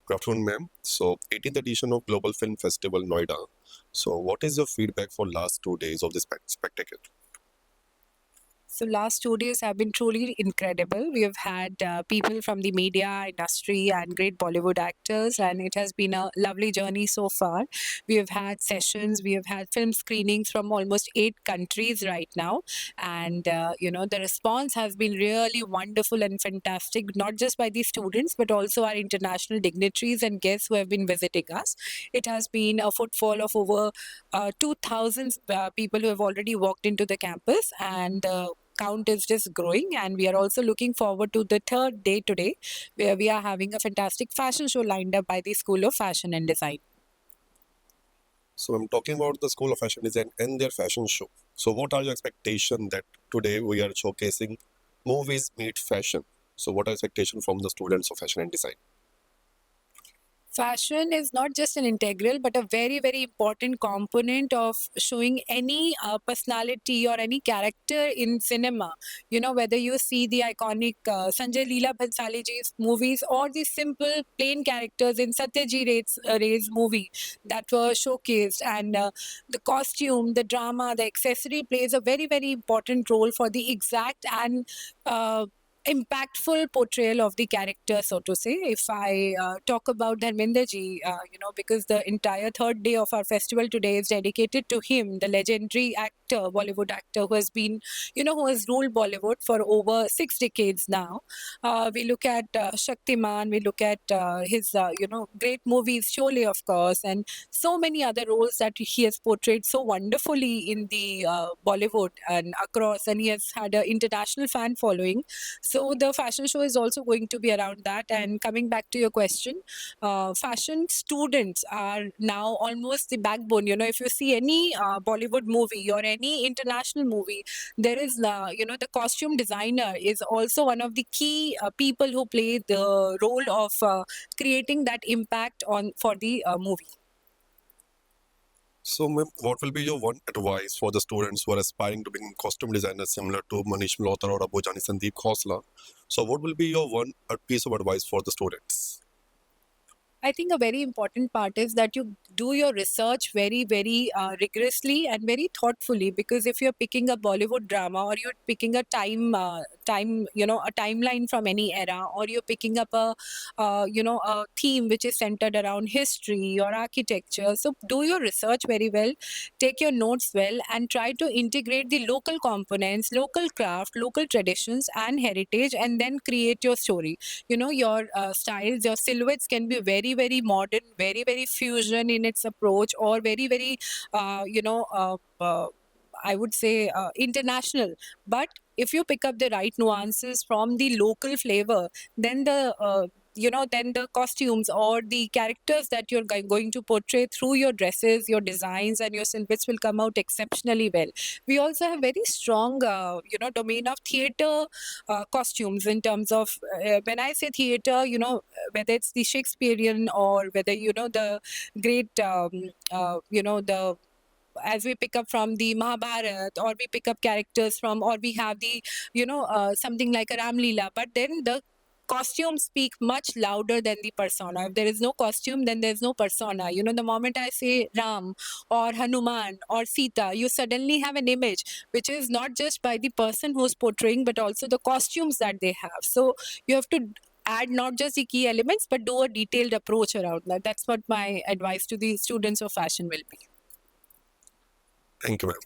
Good afternoon, ma'am. So, 18th edition of Global Film Festival, Noida. So, what is your feedback for last 2 days of this spectacle? So last 2 days have been truly incredible. We have had people from the media industry and great Bollywood actors, and it has been a lovely journey so far. We have had sessions, we have had film screenings from almost 8 countries right now, and the response has been really wonderful and fantastic, not just by the students but also our international dignitaries and guests who have been visiting us. It has been a footfall of over 2,000 people who have already walked into the campus, and count is just growing, and we are also looking forward to the third day today, where we are having a fantastic fashion show lined up by the School of Fashion and Design. So, I'm talking about the School of Fashion Design and their fashion show. So, what are your expectations that today we are showcasing movies meet fashion? So, what are expectations from the students of fashion and design? Fashion is not just an integral but a very very important component of showing any personality or any character in cinema. Whether you see the iconic Sanjay Leela Bhansali ji's movies or the simple plain characters in Ray's movie that were showcased, and the costume, the drama, the accessory plays a very very important role for the exact and impactful portrayal of the character, so to say. If I talk about Dharmender ji, because the entire third day of our festival today is dedicated to him, the legendary actor, Bollywood actor who has been, who has ruled Bollywood for over 6 decades now. We look at Shaktiman, we look at his, great movies, Sholay, of course, and so many other roles that he has portrayed so wonderfully in the Bollywood and across, and he has had an international fan following. So the fashion show is also going to be around that. And coming back to your question, fashion students are now almost the backbone. If you see any Bollywood movie or any international movie, there is, the costume designer is also one of the key people who play the role of creating that impact on for the movie. So, ma'am, what will be your one advice for the students who are aspiring to become costume designers similar to Manish Malhotra or Abujani Sandeep Khosla? So, what will be your one piece of advice for the students? I think a very important part is that you do your research very, very rigorously and very thoughtfully. Because if you're picking a Bollywood drama, or you're picking a a timeline from any era, or you're picking up a theme which is centered around history or architecture, so do your research very well, take your notes well, and try to integrate the local components, local craft, local traditions, and heritage, and then create your story. Your styles, your silhouettes can be very very modern, very very fusion in its approach, or very very I would say international. But if you pick up the right nuances from the local flavor, then the costumes or the characters that you're going to portray through your dresses, your designs, and your silhouettes will come out exceptionally well. We also have very strong domain of theater costumes, in terms of when I say theater, whether it's the Shakespearean, or whether the great the as we pick up from the Mahabharat, or we pick up characters from, or we have the something like a Ram Leela, but then the costumes speak much louder than the persona. If there is no costume, then there's no persona. The moment I say Ram or Hanuman or Sita, you suddenly have an image which is not just by the person who's portraying, but also the costumes that they have. So you have to add not just the key elements, but do a detailed approach around that. That's what my advice to the students of fashion will be. Thank you, ma'am.